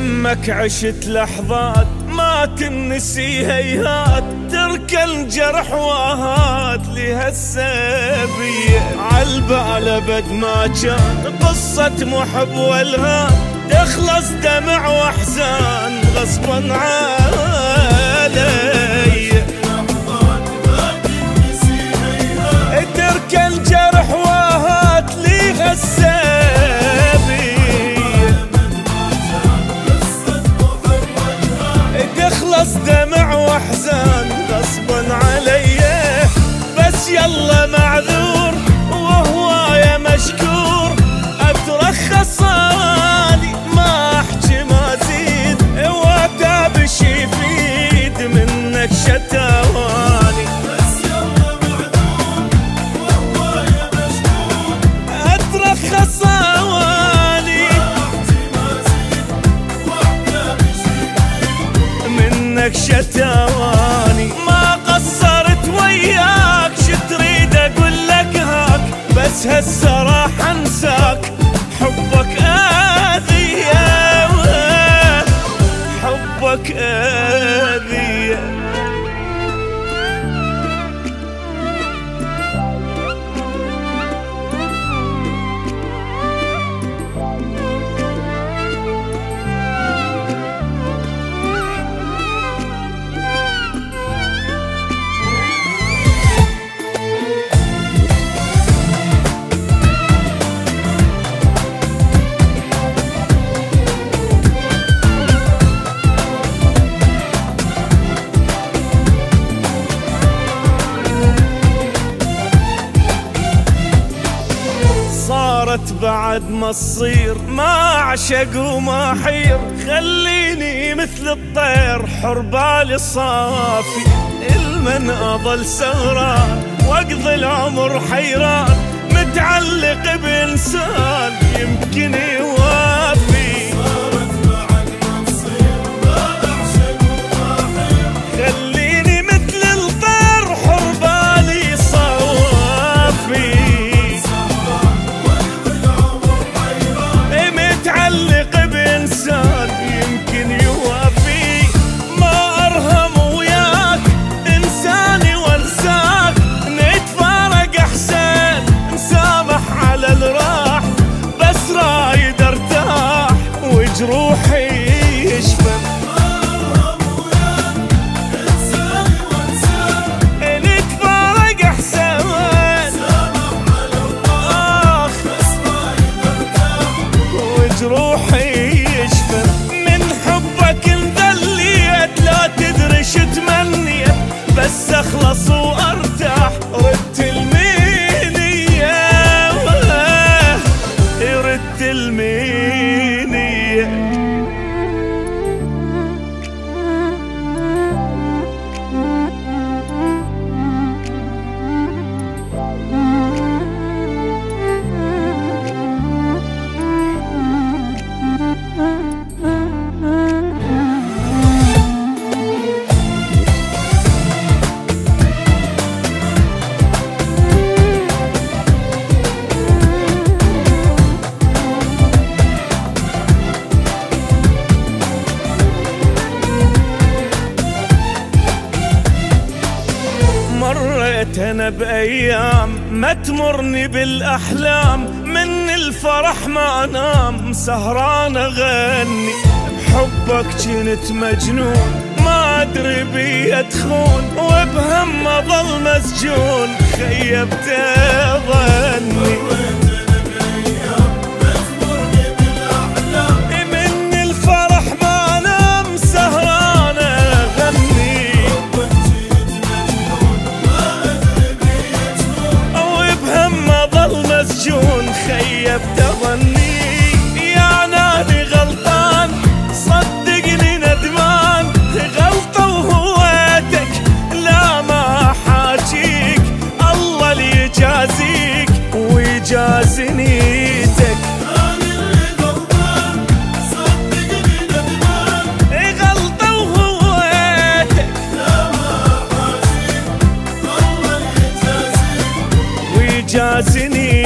يمك عشت لحظات ما تنسي هيهات، تركى الجرح واهات لهالسبية. عالبال ابد ما كان قصة محب والهام، تخلص دمع واحزان غصبا علي. تركى الجرح واهات لهالسبية، تخلص دمع واحزان غصبا علي. بس يلا معذور وهوايا مشكور، اترخص اني ما احكي ما زيد، واتابش يفيد منك شتواني. بس يلا معذور وهوايا مشكور، اترخص اني ما احكي ما زيد، واتابش يفيد منك شتواني. ما قصرت وياك شتريد اقول لك هاك، بس هسه راح انساك. حبك اذية حبك اذية. صارت بعد ما تصير ما اعشق وما حير، خليني مثل الطير حر بالي صافي. المن اظل سهران واقضي العمر حيران، متعلق بانسان يمكن يوافي. صارت بعد ما تصير ما اعشق وما حير، خليني مثل الطير حر بالي صافي. متعلق بإنسان يمكن يوافي. ما أرهم وياك إنساني وانساك، نتفارق أحسن نسامح على الراح. بس رايد ارتاح وجروحي يشفى. ما أرهم وياك إنساني وانساك، نتفارق أحسن نسامح على الراح. بس رايد ارتاح وجروحي يشفى. من حبك انذليت لا تدري شو تمنيت، بس اخلص وارتاح. ردت المنية ردت المنية. مريت انا بايام ما تمرني بالاحلام، من الفرح ما انام سهران اغني. بحبك كنت مجنون ما ادري بي ادخون، وبهم اظل مسجون خيبت ظني. من الفرح ما انام سهران اغني، مسجون خيبت ظني. يا نادي غلطان صدقني ندمان، غلطة وهويتك لا ما حاجيك. الله اللي يجازيك ويجازي نيتك. أنا اللي غلطان صدقني ندمان، غلطة وهويتك لا ما حاجيك. الله اللي يجازيك ويجازي نيتك.